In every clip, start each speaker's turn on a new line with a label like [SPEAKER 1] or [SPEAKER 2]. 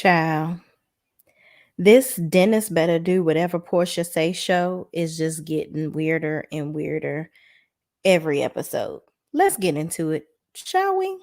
[SPEAKER 1] Child, this Dennis better do whatever Portia say show is just getting weirder and weirder every episode. Let's get into it, shall we?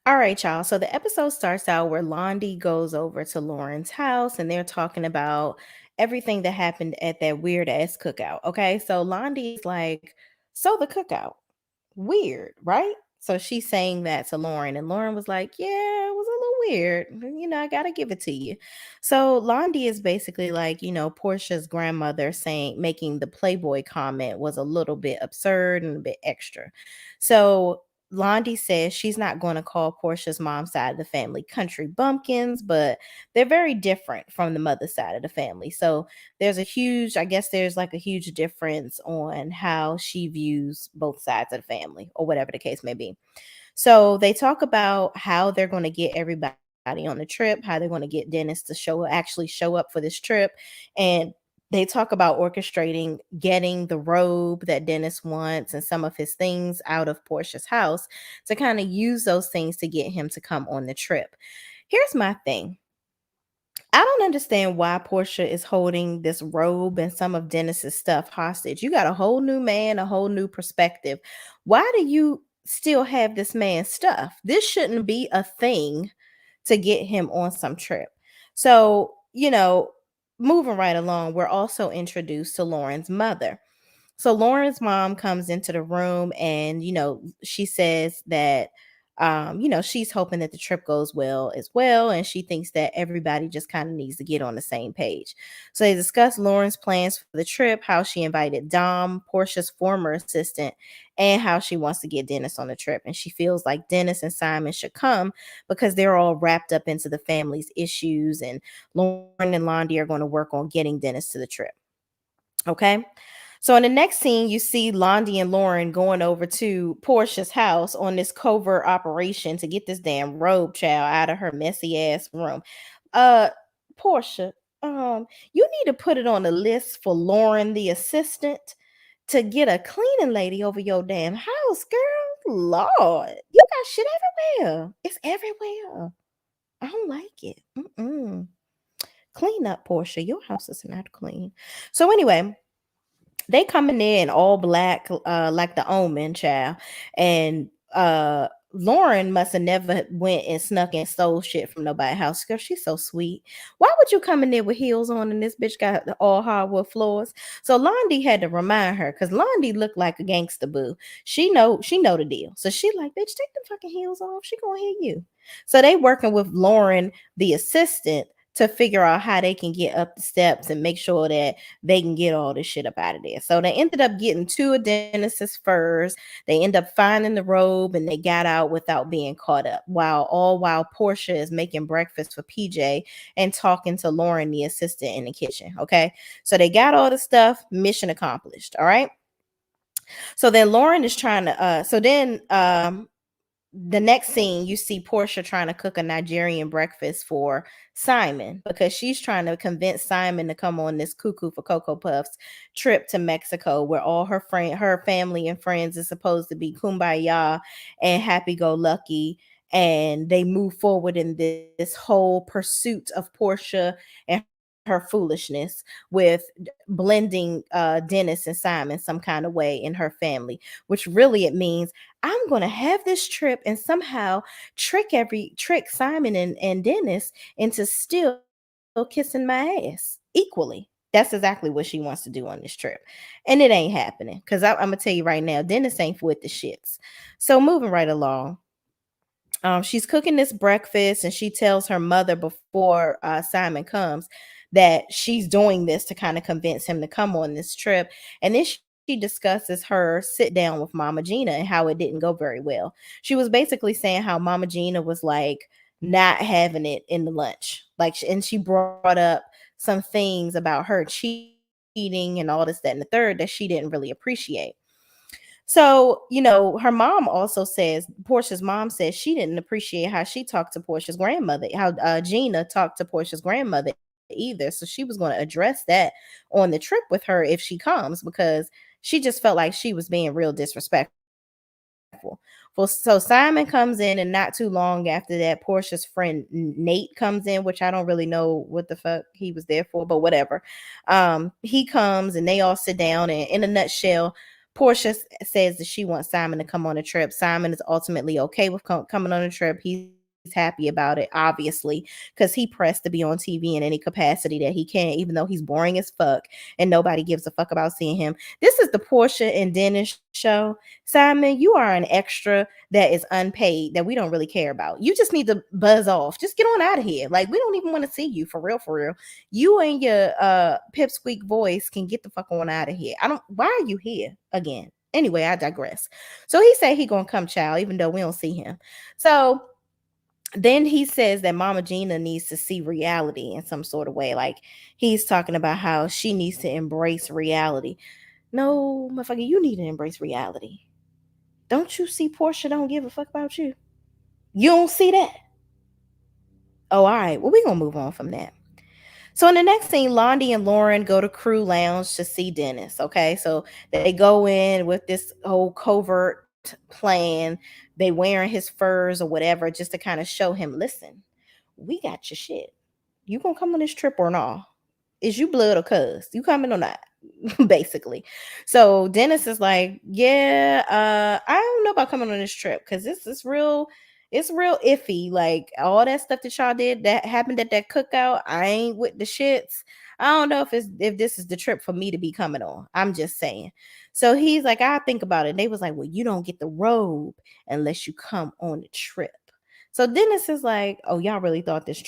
[SPEAKER 1] All right, y'all. So the episode starts out where Londi goes over to Lauren's house and they're talking about everything that happened at that weird ass cookout. Okay. So Londi's like, so the cookout. Weird, right? So she's saying that to Lauren, and Lauren was like, yeah, it was a little weird. I got to give it to you. So Londi is basically like, Portia's grandmother making the Playboy comment was a little bit absurd and a bit extra. So Londi says she's not going to call Portia's mom's side of the family country bumpkins, but they're very different from the mother side of the family. So I guess there's like a huge difference on how she views both sides of the family or whatever the case may be. So they talk about how they're going to get everybody on the trip, how they're going to get Dennis to actually show up for this trip. And they talk about orchestrating getting the robe that Dennis wants and some of his things out of Portia's house to kind of use those things to get him to come on the trip. Here's my thing. I don't understand why Portia is holding this robe and some of Dennis's stuff hostage. You got a whole new man, a whole new perspective. Why do you still have this man's stuff? This shouldn't be a thing to get him on some trip. So, moving right along, we're also introduced to Lauren's mother. So Lauren's mom comes into the room and, she says that, she's hoping that the trip goes well as well. And she thinks that everybody just kind of needs to get on the same page. So they discuss Lauren's plans for the trip, how she invited Dom, Portia's former assistant, and how she wants to get Dennis on the trip. And she feels like Dennis and Simon should come because they're all wrapped up into the family's issues. And Lauren and Londi are going to work on getting Dennis to the trip. Okay. So in the next scene, you see Londi and Lauren going over to Portia's house on this covert operation to get this damn robe child out of her messy ass room. Uh, Portia, you need to put it on the list for Lauren, the assistant, to get a cleaning lady over your damn house, girl. Lord, you got shit everywhere. It's everywhere. I don't like it. Clean up, Portia. Your house is not clean. So anyway, they coming in all black, like the Omen child, and Lauren must have never went and snuck and stole shit from nobody's house. Girl, she's so sweet. Why would you come in there with heels on and this bitch got all hardwood floors? So Londi had to remind her because Londi looked like a gangster boo. She know the deal. So she like, bitch, take them fucking heels off. She gonna hit you. So they working with Lauren, the assistant, to figure out how they can get up the steps and make sure that they can get all this shit up out of there. So they ended up getting two of Dennis's furs. They end up finding the robe and they got out without being caught up. While Portia is making breakfast for PJ and talking to Lauren, the assistant in the kitchen. Okay. So they got all the stuff, mission accomplished. All right. So then Lauren is trying to the next scene, you see Portia trying to cook a Nigerian breakfast for Simon because she's trying to convince Simon to come on this cuckoo for Cocoa Puffs trip to Mexico, where all her family and friends is supposed to be kumbaya and happy go lucky, and they move forward in this whole pursuit of Portia and her foolishness with blending Dennis and Simon some kind of way in her family, which really it means I'm going to have this trip and somehow trick Simon and Dennis into still kissing my ass equally. That's exactly what she wants to do on this trip. And it ain't happening because I'm going to tell you right now, Dennis ain't with the shits. So moving right along. She's cooking this breakfast and she tells her mother before Simon comes that she's doing this to kind of convince him to come on this trip. And then she discusses her sit down with Mama Gina and how it didn't go very well. She was basically saying how Mama Gina was like not having it in the lunch. And she brought up some things about her cheating and all this, that, and the third that she didn't really appreciate. So, her mom also says, Portia's mom says she didn't appreciate how she talked to Portia's grandmother, how Gina talked to Portia's grandmother either. So she was going to address that on the trip with her if she comes, because she just felt like she was being real disrespectful. Well, so Simon comes in, and not too long after that, Portia's friend Nate comes in, which I don't really know what the fuck he was there for, but whatever. He comes and they all sit down, and in a nutshell, Portia says that she wants Simon to come on a trip. Simon is ultimately okay with coming on a trip. He's happy about it, obviously, because he pressed to be on TV in any capacity that he can, even though he's boring as fuck and nobody gives a fuck about seeing him. This is the Porsha and Dennis show. Simon, you are an extra that is unpaid that we don't really care about. You just need to buzz off. Just get on out of here. Like, we don't even want to see you, for real, for real. You and your pipsqueak voice can get the fuck on out of here. Why are you here again? Anyway, I digress. So he said he gonna come, child, even though we don't see him. So then he says that Mama Gina needs to see reality in some sort of way. Like, he's talking about how she needs to embrace reality. No, motherfucker, you need to embrace reality. Don't you see Porsha don't give a fuck about you? You don't see that? Oh, all right. Well, we're going to move on from that. So in the next scene, Londi and Lauren go to Crew Lounge to see Dennis. Okay. So they go in with this whole covert plan. They wearing his furs or whatever, just to kind of show him, listen, we got your shit. You gonna come on this trip or not? Is you blood or cuz? You coming or not? Basically. So Dennis is like, yeah, I don't know about coming on this trip, because this is real, it's real iffy. Like, all that stuff that y'all did that happened at that cookout, I ain't with the shits. I don't know if this is the trip for me to be coming on. I'm just saying. So he's like, I think about it. And they was like, well, you don't get the robe unless you come on the trip. So Dennis is like, oh, y'all really thought this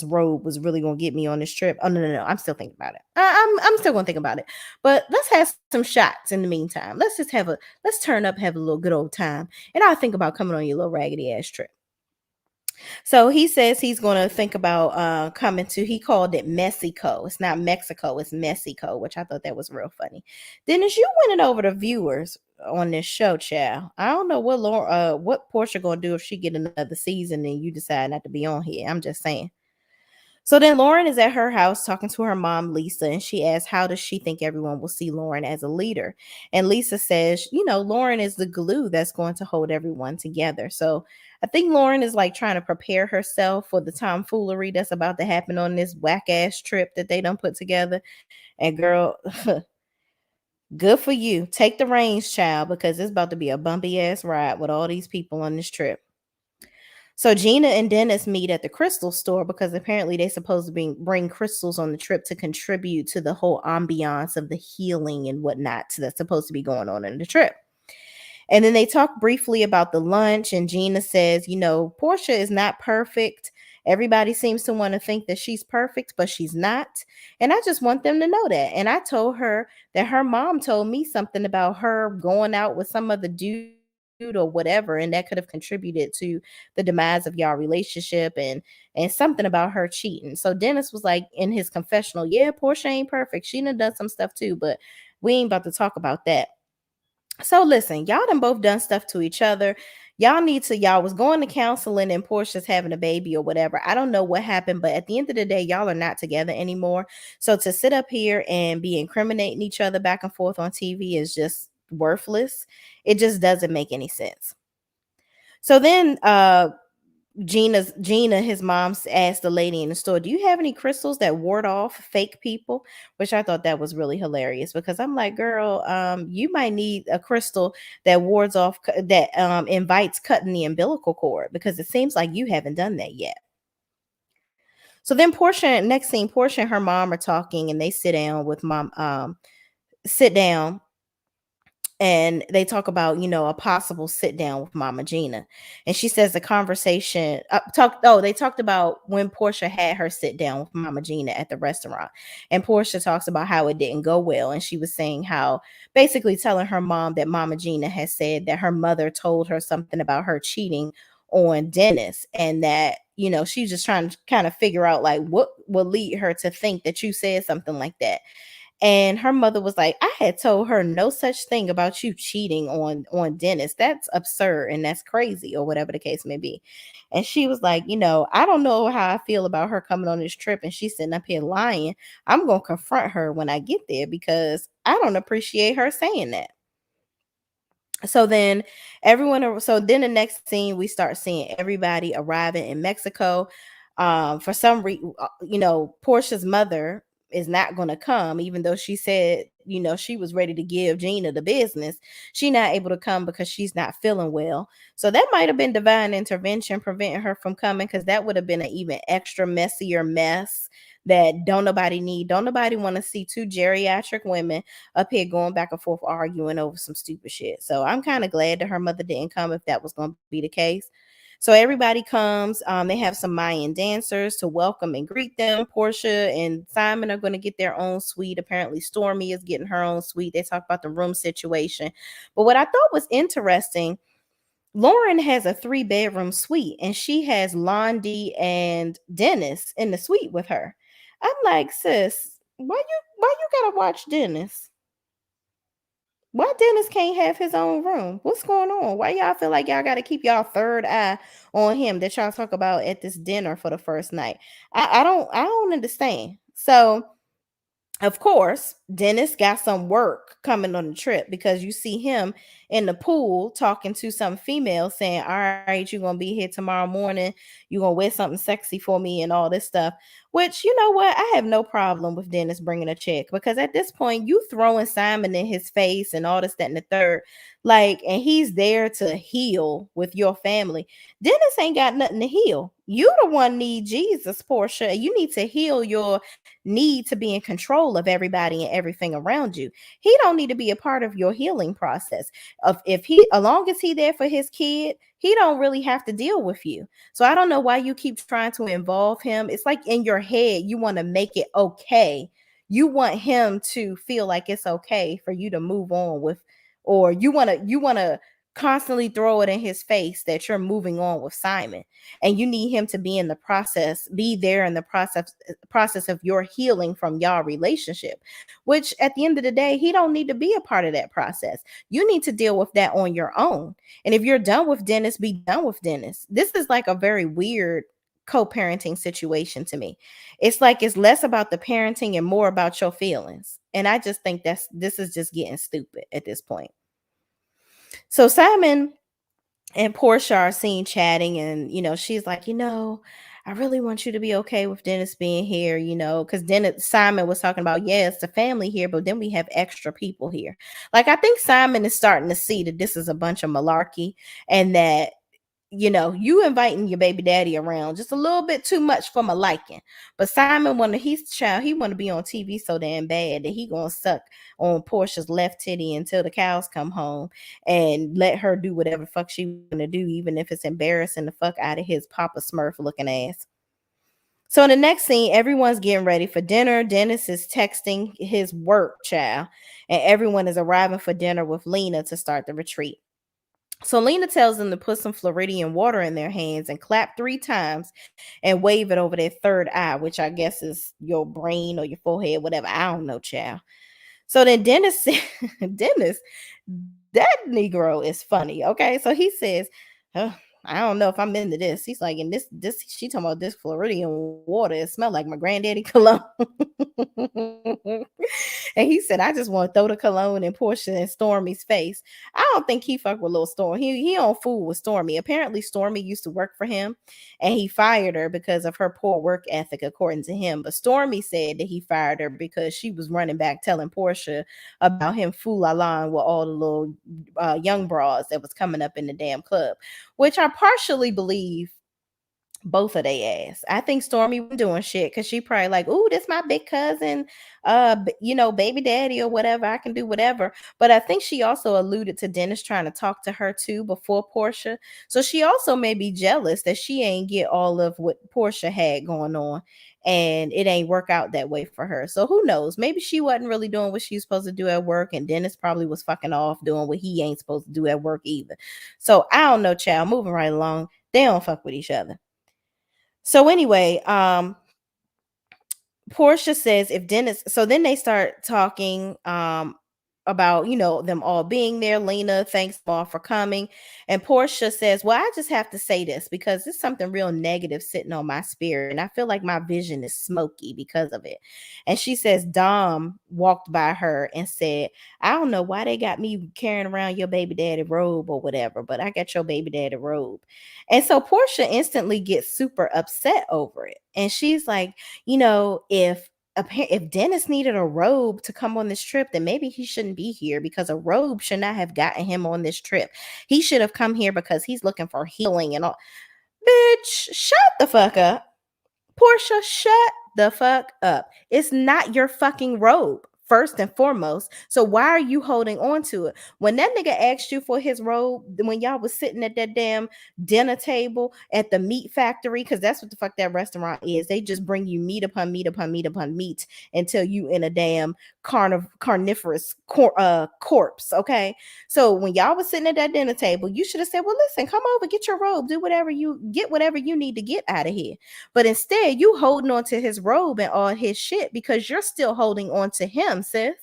[SPEAKER 1] robe was really gonna get me on this trip? Oh, no. I'm still thinking about it. I'm still gonna think about it. But let's have some shots in the meantime. Let's turn up, have a little good old time. And I'll think about coming on your little raggedy ass trip. So he says he's going to think about coming to, he called it Mexico. It's not Mexico, it's Mexico, which I thought that was real funny. Dennis, you went it over the viewers on this show, child. I don't know what Porsha going to do if she get another season and you decide not to be on here. I'm just saying. So then Lauren is at her house talking to her mom, Lisa, and she asks, how does she think everyone will see Lauren as a leader? And Lisa says, Lauren is the glue that's going to hold everyone together. So I think Lauren is like trying to prepare herself for the tomfoolery that's about to happen on this whack ass trip that they done put together. And girl, good for you. Take the reins, child, because it's about to be a bumpy ass ride with all these people on this trip. So Gina and Dennis meet at the crystal store because apparently they're supposed to bring crystals on the trip to contribute to the whole ambiance of the healing and whatnot that's supposed to be going on in the trip. And then they talk briefly about the lunch, and Gina says, Porsha is not perfect. Everybody seems to want to think that she's perfect, but she's not. And I just want them to know that. And I told her that her mom told me something about her going out with some other dude or whatever, and that could have contributed to the demise of y'all relationship, and something about her cheating. So Dennis was like in his confessional, yeah, Porsha ain't perfect. She done some stuff too, but we ain't about to talk about that. So listen, y'all done both done stuff to each other. Y'all was going to counseling and Portia's having a baby or whatever. I don't know what happened, but at the end of the day, y'all are not together anymore. So to sit up here and be incriminating each other back and forth on TV is just worthless. It just doesn't make any sense. So then Gina, his mom, asked the lady in the store, do you have any crystals that ward off fake people? Which I thought that was really hilarious, because I'm like, girl, you might need a crystal that wards off, that invites cutting the umbilical cord, because it seems like you haven't done that yet. So then next scene, Porsha and her mom are talking, and they sit down with mom, sit down and they talk about, a possible sit down with Mama Gina. And she says the conversation they talked about when Porsha had her sit down with Mama Gina at the restaurant. And Porsha talks about how it didn't go well. And she was saying how, basically telling her mom that Mama Gina has said that her mother told her something about her cheating on Dennis, and that, she's just trying to kind of figure out like what will lead her to think that you said something like that. And her mother was like, I had told her no such thing about you cheating on Dennis. That's absurd and that's crazy, or whatever the case may be. And she was like, I don't know how I feel about her coming on this trip and she's sitting up here lying. I'm gonna confront her when I get there because I don't appreciate her saying that. So then so then the next scene we start seeing everybody arriving in Mexico. For some reason, Portia's mother is not going to come, even though she said, she was ready to give Gina the business. She not able to come because she's not feeling well. So that might have been divine intervention preventing her from coming, because that would have been an even extra messier mess that don't nobody want to see two geriatric women up here going back and forth arguing over some stupid shit. So I'm kind of glad that her mother didn't come if that was going to be the case. So everybody comes. They have some Mayan dancers to welcome and greet them. Porsha and Simon are going to get their own suite. Apparently, Stormy is getting her own suite. They talk about the room situation. But what I thought was interesting, Lauren has a 3-bedroom suite and she has Londi and Dennis in the suite with her. I'm like, sis, why you gotta watch Dennis? Why Dennis can't have his own room? What's going on? Why y'all feel like y'all got to keep y'all third eye on him that y'all talk about at this dinner for the first night? I don't understand. So of course, Dennis got some work coming on the trip, because you see him in the pool talking to some female saying, all right, you're going to be here tomorrow morning. You're going to wear something sexy for me and all this stuff, which, you know what? I have no problem with Dennis bringing a check, because at this point you throwing Simon in his face and all this, that, and the third, like, and he's there to heal with your family. Dennis ain't got nothing to heal. You the one need Jesus, Porsha. You need to heal your need to be in control of everybody and everything around you. He don't need to be a part of your healing process. Of if he, as long as he there for his kid, he don't really have to deal with you. So I don't know why you keep trying to involve him. It's like in your head you want to make it okay. You want him to feel like it's okay for you to move on with, or you want to constantly throw it in his face that you're moving on with Simon, and you need him to be there in the process of your healing from your relationship, which at the end of the day he don't need to be a part of that process. You need to deal with that on your own. And if you're done with Dennis, be done with Dennis. This is like a very weird co-parenting situation to me. It's like it's less about the parenting and more about your feelings, and I just think this is just getting stupid at this point. So Simon and Portia are seen chatting, and she's like, I really want you to be okay with Dennis being here, because Dennis Simon was talking about, yeah, it's the family here, but then we have extra people here. Like, I think Simon is starting to see that this is a bunch of malarkey, and that you inviting your baby daddy around just a little bit too much for my liking. But Simon he want to be on TV so damn bad that he gonna suck on Portia's left titty until the cows come home and let her do whatever fuck she wanna do, even if it's embarrassing the fuck out of his Papa Smurf looking ass. So in the next scene, everyone's getting ready for dinner. Dennis is texting his work child, and everyone is arriving for dinner with Lena to start the retreat. So Lena tells them to put some Floridian water in their hands and clap 3 times and wave it over their third eye, which I guess is your brain or your forehead, whatever. I don't know, child. So then Dennis, Dennis, that Negro is funny. Okay. So he says, "Oh, I don't know if I'm into this." He's like, and she talking about this Floridian water. It smelled like my granddaddy cologne. And he said, I just want to throw the cologne in Portia and Stormy's face. I don't think he fucked with little Storm. He don't fool with Stormy. Apparently, Stormy used to work for him and he fired her because of her poor work ethic, according to him. But Stormy said that he fired her because she was running back telling Portia about him fool along with all the little young bras that was coming up in the damn club, which I partially believe both of they ass. I think Stormy was doing shit because she probably like, "Ooh, this my big cousin, baby daddy or whatever. I can do whatever." But I think she also alluded to Dennis trying to talk to her too before Portia. So she also may be jealous that she ain't get all of what Portia had going on, and it ain't work out that way for her. So who knows? Maybe she wasn't really doing what she's supposed to do at work, and Dennis probably was fucking off doing what he ain't supposed to do at work either. So I don't know, child. Moving right along, they don't fuck with each other. So anyway, Porsha says if Dennis, so then they start talking about, them all being there. Lena thanks them all for coming. And Porsha says, well, I just have to say this because there's something real negative sitting on my spirit. And I feel like my vision is smoky because of it. And she says, Dom walked by her and said, I don't know why they got me carrying around your baby daddy robe or whatever, but I got your baby daddy robe. And so Porsha instantly gets super upset over it. And she's like, if Dennis needed a robe to come on this trip, then maybe he shouldn't be here because a robe should not have gotten him on this trip. He should have come here because he's looking for healing and all. Bitch, shut the fuck up. Porsha, shut the fuck up. It's not your fucking robe, first and foremost. So why are you holding on to it? When that nigga asked you for his robe, when y'all was sitting at that damn dinner table at the meat factory, because that's what the fuck that restaurant is. They just bring you meat upon meat upon meat upon meat until you in a damn carnivorous corpse. Okay. So when y'all was sitting at that dinner table, you should have said, well, listen, come over, get your robe, do whatever you need to get out of here. But instead, you holding on to his robe and all his shit because you're still holding on to him, sis.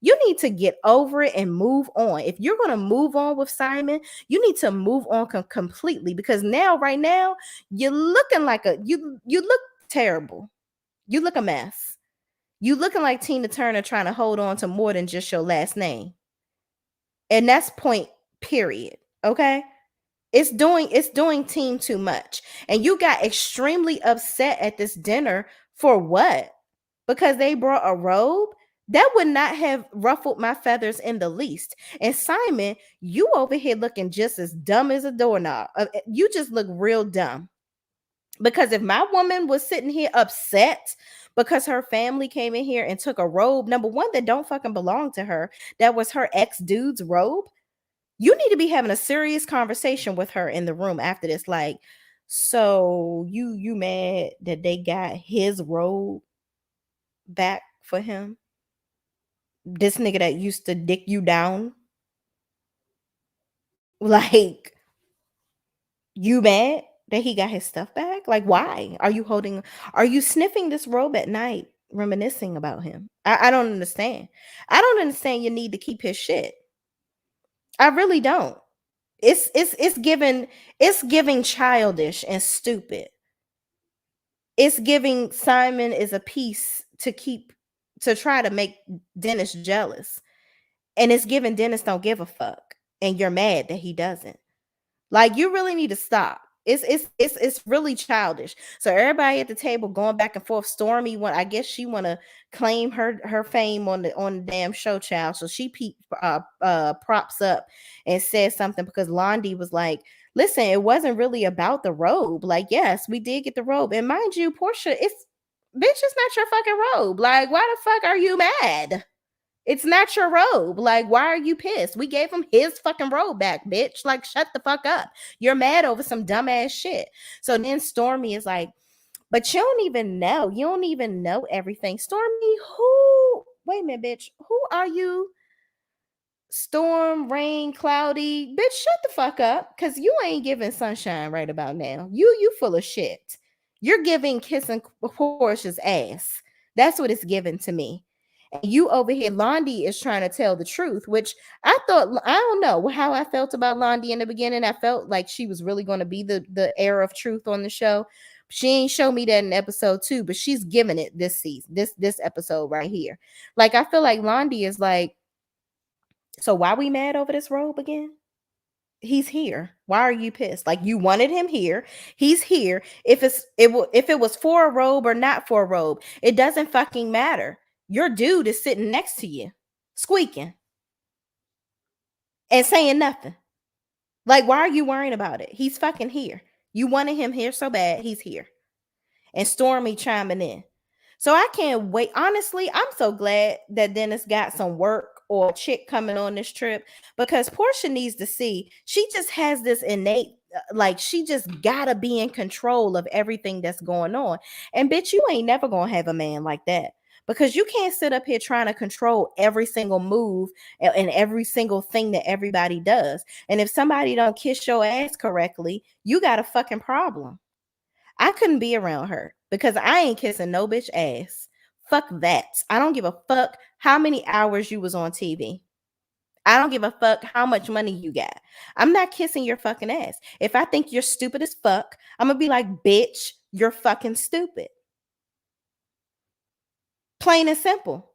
[SPEAKER 1] You need to get over it and move on. If you're going to move on with Simon, you need to move on completely because right now, you're looking like you look terrible. You look a mess. You looking like Tina Turner trying to hold on to more than just your last name. And that's point period. Okay? It's doing team too much. And you got extremely upset at this dinner for what? Because they brought a robe? That would not have ruffled my feathers in the least. And Simon, you over here looking just as dumb as a doorknob. You just look real dumb. Because if my woman was sitting here upset because her family came in here and took a robe, number one, that don't fucking belong to her, that was her ex dude's robe, you need to be having a serious conversation with her in the room after this. Like, so you mad that they got his robe back for him? This nigga that used to dick you down? Like, you mad that he got his stuff back? Like, why? Are you sniffing this robe at night, reminiscing about him? I don't understand. I don't understand your need to keep his shit. I really don't. It's giving childish and stupid. It's giving Simon is a piece to try to make Dennis jealous. And it's giving Dennis don't give a fuck. And you're mad that he doesn't. Like, you really need to stop. It's really childish. So everybody at the table going back and forth. Stormy I guess she wanna claim her fame on the damn show, child. So she props up and says something because Londi was like, listen, it wasn't really about the robe. Like, yes, we did get the robe. And mind you, Porsha, it's not your fucking robe. Like, why the fuck are you mad? It's not your robe. Like, why are you pissed? We gave him his fucking robe back, bitch. Like, shut the fuck up. You're mad over some dumbass shit. So then Stormy is like, but you don't even know. You don't even know everything. Stormy, wait a minute, bitch. Who are you? Storm, rain, cloudy. Bitch, shut the fuck up. Cause you ain't giving sunshine right about now. You full of shit. You're giving kissing Portia's ass. That's what it's giving to me. And you over here, Londi is trying to tell the truth, which I don't know how I felt about Londi in the beginning. I felt like she was really going to be the heir of truth on the show. She ain't show me that in episode 2, but she's giving it this season, this episode right here. Like, I feel like Londi is like, so why we mad over this robe again? He's here. Why are you pissed? Like, you wanted him here. He's here. If it was for a robe or not for a robe, it doesn't fucking matter. Your dude is sitting next to you, squeaking and saying nothing. Like, why are you worrying about it? He's fucking here. You wanted him here so bad. He's here. And Stormy chiming in. So I can't wait. Honestly, I'm so glad that Dennis got some work or a chick coming on this trip because Porsha needs to see she just has this innate, like, she just gotta be in control of everything that's going on. And bitch, you ain't never gonna have a man like that because you can't sit up here trying to control every single move and every single thing that everybody does. And if somebody don't kiss your ass correctly, you got a fucking problem. I couldn't be around her because I ain't kissing no bitch ass. Fuck that. I don't give a fuck how many hours you was on TV. I don't give a fuck how much money you got. I'm not kissing your fucking ass. If I think you're stupid as fuck, I'm gonna be like, bitch, you're fucking stupid. Plain and simple.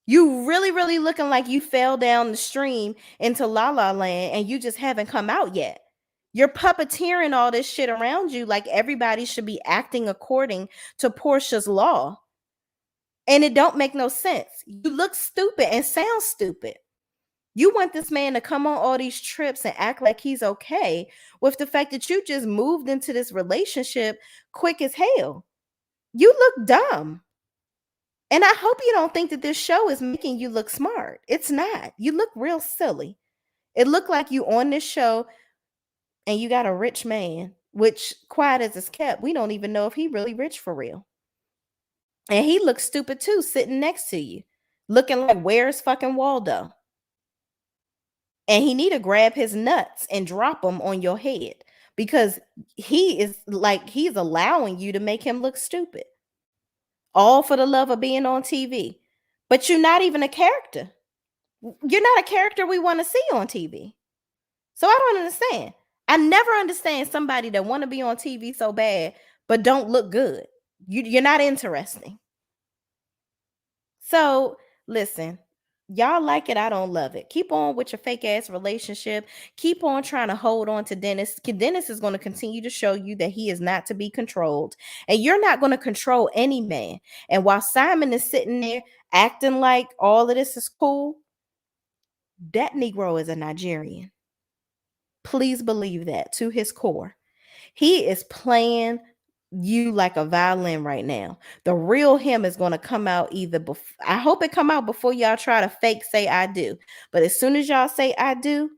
[SPEAKER 1] You really, really looking like you fell down the stream into La La Land and you just haven't come out yet. You're puppeteering all this shit around you like everybody should be acting according to Portia's law. And it don't make no sense. You look stupid and sound stupid. You want this man to come on all these trips and act like he's okay with the fact that you just moved into this relationship quick as hell. You look dumb. And I hope you don't think that this show is making you look smart. It's not. You look real silly. It looked like you on this show and you got a rich man, which quiet as it's kept, we don't even know if he really rich for real. And he looks stupid too, sitting next to you, looking like where's fucking Waldo? And he need to grab his nuts and drop them on your head because he is like he's allowing you to make him look stupid. All for the love of being on TV. But you're not even a character. You're not a character we want to see on TV. So I don't understand. I never understand somebody that want to be on TV so bad but don't look good. You're not interesting. So listen, y'all like it, I don't love it. Keep on with your fake ass relationship. Keep on trying to hold on to Dennis. Dennis is going to continue to show you that he is not to be controlled, and you're not going to control any man. And while Simon is sitting there acting like all of this is cool, that Negro is a Nigerian. Please believe that to his core. He is playing you like a violin right now. The real him is going to come out either I hope it come out before y'all try to fake say I do. But as soon as y'all say I do,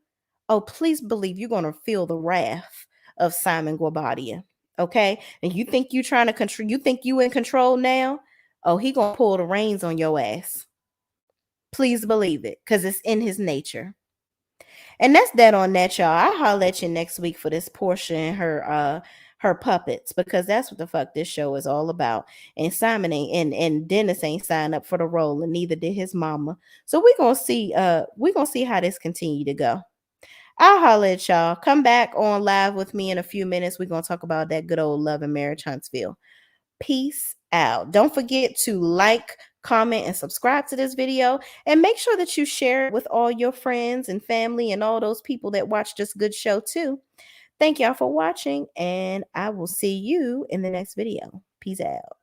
[SPEAKER 1] oh, please believe you're going to feel the wrath of Simon Guobadia. Okay? And you think you trying to control, you think you in control now? Oh, he going to pull the reins on your ass. Please believe it, because it's in his nature. And that's that on that, y'all. I'll holler at you next week for this Porsha and her puppets, because that's what the fuck this show is all about. And Simon ain't and Dennis ain't signed up for the role, and neither did his mama. So we're gonna see how this continue to go. I'll holler at y'all. Come back on live with me in a few minutes. We're gonna talk about that good old love and marriage Huntsville. Peace out. Don't forget to like, comment, and subscribe to this video. And make sure that you share it with all your friends and family and all those people that watch this good show too. Thank y'all for watching, and I will see you in the next video. Peace out.